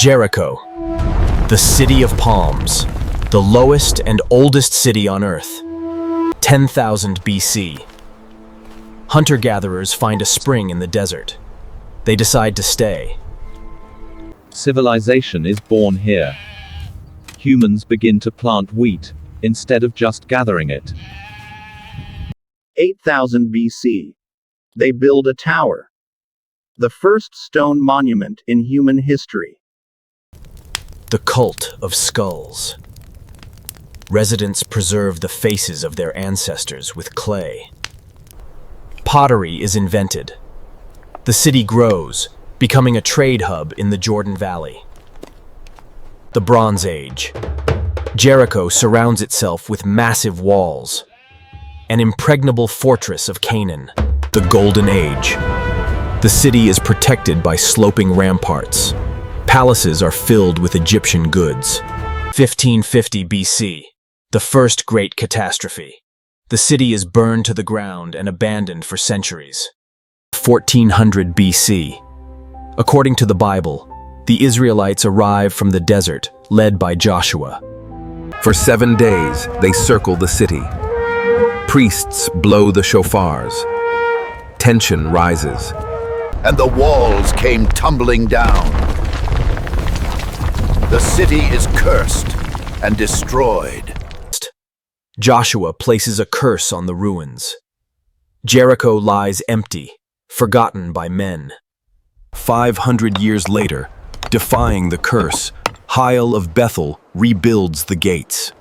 Jericho, the city of palms, the lowest and oldest city on Earth. 10,000 BC. Hunter-gatherers find a spring in the desert. They decide to stay. Civilization is born here. Humans begin to plant wheat, instead of just gathering it. 8000 BC. They build a tower. The first stone monument in human history. The cult of skulls. Residents preserve the faces of their ancestors with clay. Pottery is invented. The city grows, becoming a trade hub in the Jordan Valley. The Bronze Age. Jericho surrounds itself with massive walls. An impregnable fortress of Canaan. The Golden Age. The city is protected by sloping ramparts. Palaces are filled with Egyptian goods. 1550 BC. The first great catastrophe. The city is burned to the ground and abandoned for centuries. 1400 BC. According to the Bible, the Israelites arrive from the desert, led by Joshua. For 7 days, they circle the city. Priests blow the shofars. Tension rises. And the walls came tumbling down. The city is cursed and destroyed. Joshua places a curse on the ruins. Jericho lies empty, forgotten by men. 500 years later, defying the curse, Hiel of Bethel rebuilds the gates.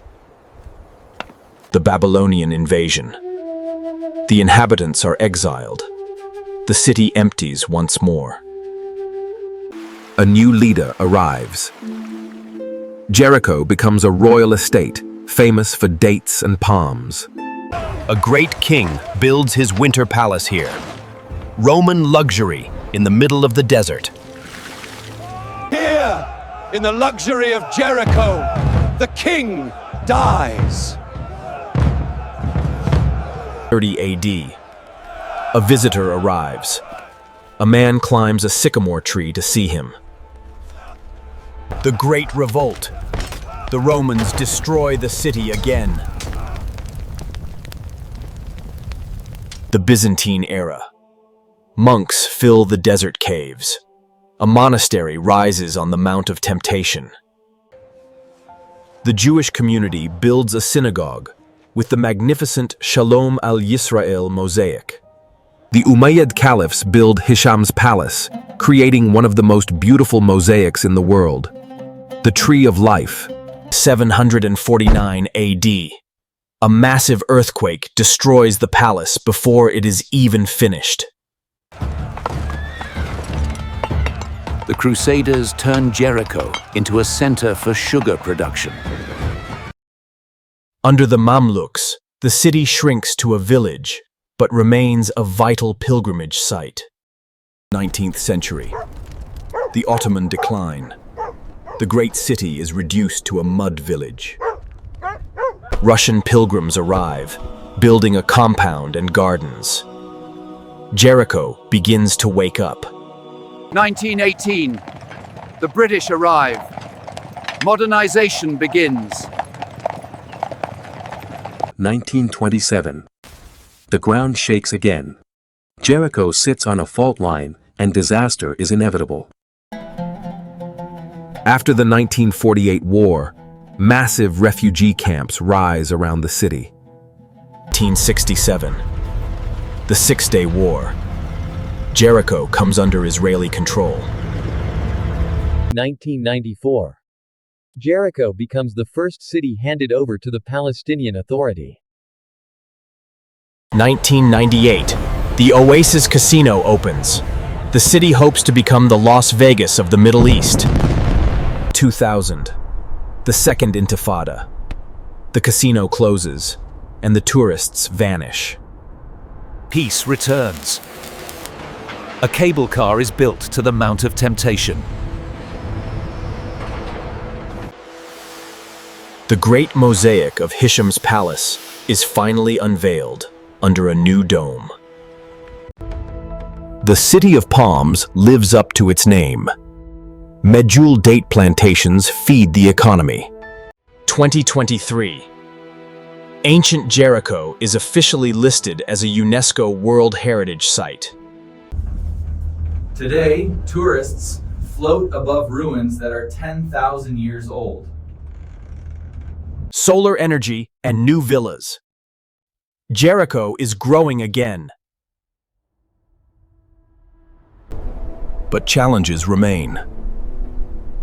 The Babylonian invasion. The inhabitants are exiled. The city empties once more. A new leader arrives. Jericho becomes a royal estate, famous for dates and palms. A great king builds his winter palace here. Roman luxury in the middle of the desert. Here, in the luxury of Jericho, the king dies. 30 AD. A visitor arrives. A man climbs a sycamore tree to see him. The Great Revolt. The Romans destroy the city again. The Byzantine era. Monks fill the desert caves. A monastery rises on the Mount of Temptation. The Jewish community builds a synagogue with the magnificent Shalom al-Yisrael mosaic. The Umayyad Caliphs build Hisham's palace, creating one of the most beautiful mosaics in the world. The Tree of Life. 749 AD. A massive earthquake destroys the palace before it is even finished. The Crusaders turned Jericho into a center for sugar production. Under the Mamluks, the city shrinks to a village, but remains a vital pilgrimage site. 19th century. The Ottoman decline. The great city is reduced to a mud village. Russian pilgrims arrive, building a compound and gardens. Jericho begins to wake up. 1918. The British arrive. Modernization begins. 1927. The ground shakes again. Jericho sits on a fault line, and disaster is inevitable. After the 1948 war, massive refugee camps rise around the city. 1967. The Six-Day War. Jericho comes under Israeli control. 1994. Jericho becomes the first city handed over to the Palestinian Authority. 1998. The Oasis Casino opens. The city hopes to become the Las Vegas of the Middle East. 2000. The Second Intifada. The casino closes, and the tourists vanish. Peace returns. A cable car is built to the Mount of Temptation. The great mosaic of Hisham's palace is finally unveiled under a new dome. The City of Palms lives up to its name. Medjool date plantations feed the economy. 2023. Ancient Jericho is officially listed as a UNESCO World Heritage Site. Today, tourists float above ruins that are 10,000 years old. Solar energy and new villas. Jericho is growing again. But challenges remain.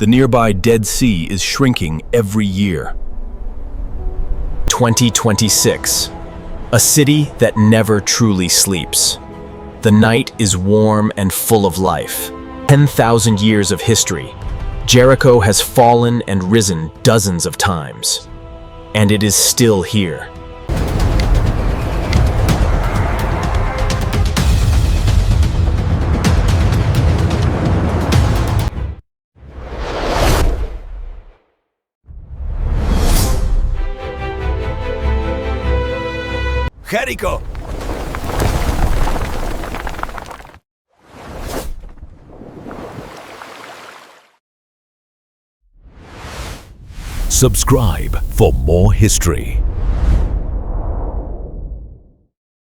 The nearby Dead Sea is shrinking every year. 2026. A city that never truly sleeps. The night is warm and full of life. 10,000 years of history. Jericho has fallen and risen dozens of times. And it is still here. Jericho! Subscribe for more history.